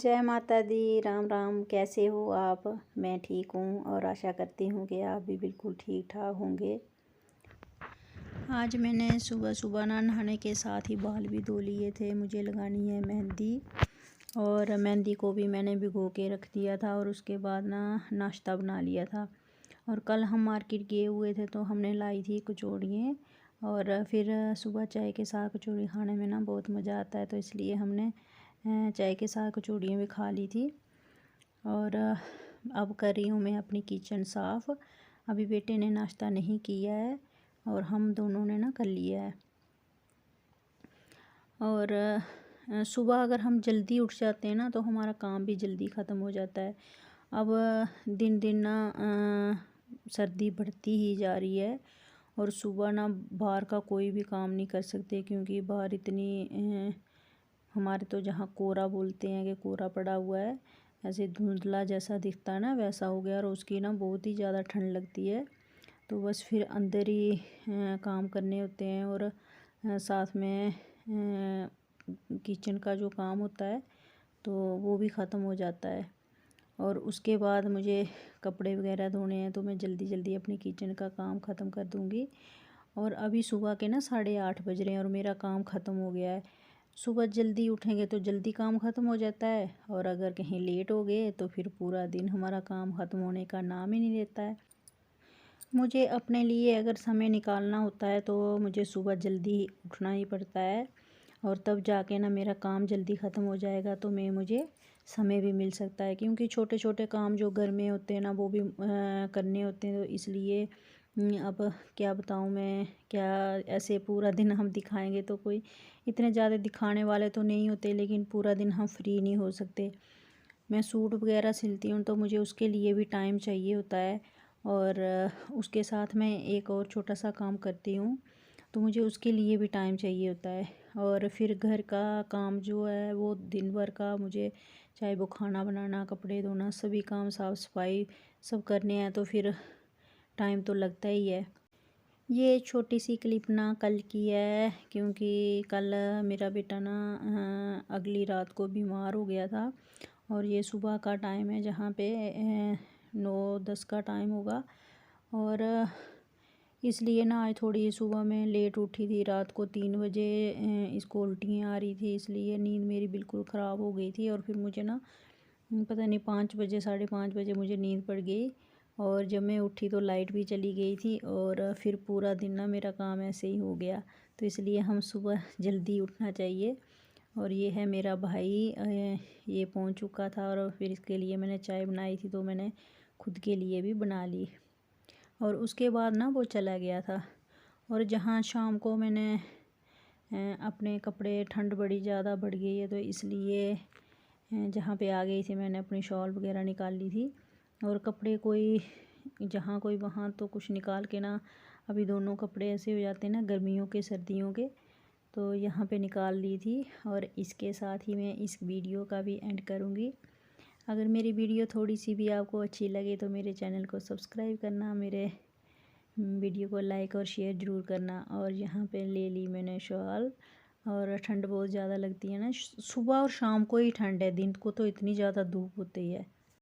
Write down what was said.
जय माता दी। राम राम। कैसे हो आप? मैं ठीक हूँ और आशा करती हूँ कि आप भी बिल्कुल ठीक ठाक होंगे। आज मैंने सुबह सुबह ना नहाने के साथ ही बाल भी धो लिए थे। मुझे लगानी है मेहंदी और मेहंदी को भी मैंने भिगो के रख दिया था और उसके बाद ना नाश्ता बना लिया था। और कल हम मार्केट गए हुए थे तो हमने लाई थी कचौड़ियाँ और फिर सुबह चाय के साथ कचौड़ी खाने में ना बहुत मज़ा आता है, तो इसलिए हमने चाय के साथ कचौड़ियाँ भी खा ली थी। और अब कर रही हूँ मैं अपनी किचन साफ़। अभी बेटे ने नाश्ता नहीं किया है और हम दोनों ने ना कर लिया है। और सुबह अगर हम जल्दी उठ जाते हैं ना तो हमारा काम भी जल्दी ख़त्म हो जाता है। अब दिन दिन ना सर्दी बढ़ती ही जा रही है और सुबह ना बाहर का कोई भी काम नहीं कर सकते, क्योंकि बाहर इतनी हमारे तो जहाँ कोहरा बोलते हैं कि कोहरा पड़ा हुआ है, ऐसे धुंधला जैसा दिखता है ना, वैसा हो गया और उसकी ना बहुत ही ज़्यादा ठंड लगती है। तो बस फिर अंदर ही काम करने होते हैं और साथ में किचन का जो काम होता है तो वो भी ख़त्म हो जाता है। और उसके बाद मुझे कपड़े वगैरह धोने हैं तो मैं जल्दी जल्दी अपनी किचन का काम ख़त्म कर दूँगी। और अभी सुबह के ना 8:30 बज रहे हैं और मेरा काम ख़त्म हो गया है। सुबह जल्दी उठेंगे तो जल्दी काम ख़त्म हो जाता है और अगर कहीं लेट हो गए तो फिर पूरा दिन हमारा काम ख़त्म होने का नाम ही नहीं लेता है। मुझे अपने लिए अगर समय निकालना होता है तो मुझे सुबह जल्दी उठना ही पड़ता है और तब जाके ना मेरा काम जल्दी ख़त्म हो जाएगा, तो मुझे समय भी मिल सकता है, क्योंकि छोटे छोटे काम जो घर में होते हैं ना वो भी करने होते हैं। तो इसलिए अब क्या बताऊँ मैं, क्या ऐसे पूरा दिन हम दिखाएंगे तो कोई इतने ज़्यादा दिखाने वाले तो नहीं होते, लेकिन पूरा दिन हम फ्री नहीं हो सकते। मैं सूट वगैरह सिलती हूँ तो मुझे उसके लिए भी टाइम चाहिए होता है और उसके साथ मैं एक और छोटा सा काम करती हूँ तो मुझे उसके लिए भी टाइम चाहिए होता है। और फिर घर का काम जो है वो दिन भर का मुझे, चाहे वो खाना बनाना, कपड़े धोना, सभी काम, साफ़ सफाई सब करने हैं, तो फिर टाइम तो लगता ही है। ये छोटी सी क्लिप ना कल की है, क्योंकि कल मेरा बेटा ना अगली रात को बीमार हो गया था और ये सुबह का टाइम है, जहाँ पे 9-10 का टाइम होगा। और इसलिए ना आज थोड़ी सुबह में लेट उठी थी। रात को 3 बजे इसको उल्टियाँ आ रही थी, इसलिए नींद मेरी बिल्कुल ख़राब हो गई थी। और फिर मुझे ना पता नहीं 5 बजे, 5:30 बजे मुझे नींद पड़ गई और जब मैं उठी तो लाइट भी चली गई थी और फिर पूरा दिन ना मेरा काम ऐसे ही हो गया। तो इसलिए हम सुबह जल्दी उठना चाहिए। और ये है मेरा भाई, ये पहुंच चुका था और फिर इसके लिए मैंने चाय बनाई थी तो मैंने खुद के लिए भी बना ली। और उसके बाद ना वो चला गया था। और जहाँ शाम को मैंने अपने कपड़े, ठंड बड़ी ज़्यादा बढ़ गई है तो इसलिए जहाँ पे आ गई थी मैंने अपनी शॉल वगैरह निकाल ली थी और कपड़े कोई जहाँ कोई वहाँ तो कुछ निकाल के ना, अभी दोनों कपड़े ऐसे हो जाते हैं ना गर्मियों के सर्दियों के, तो यहाँ पे निकाल ली थी। और इसके साथ ही मैं इस वीडियो का भी एंड करूँगी। अगर मेरी वीडियो थोड़ी सी भी आपको अच्छी लगे तो मेरे चैनल को सब्सक्राइब करना, मेरे वीडियो को लाइक और शेयर ज़रूर करना। और यहाँ पे ले ली मैंने शॉल, और ठंड बहुत ज़्यादा लगती है ना, सुबह और शाम को ही ठंड है, दिन को तो इतनी ज़्यादा धूप होती है।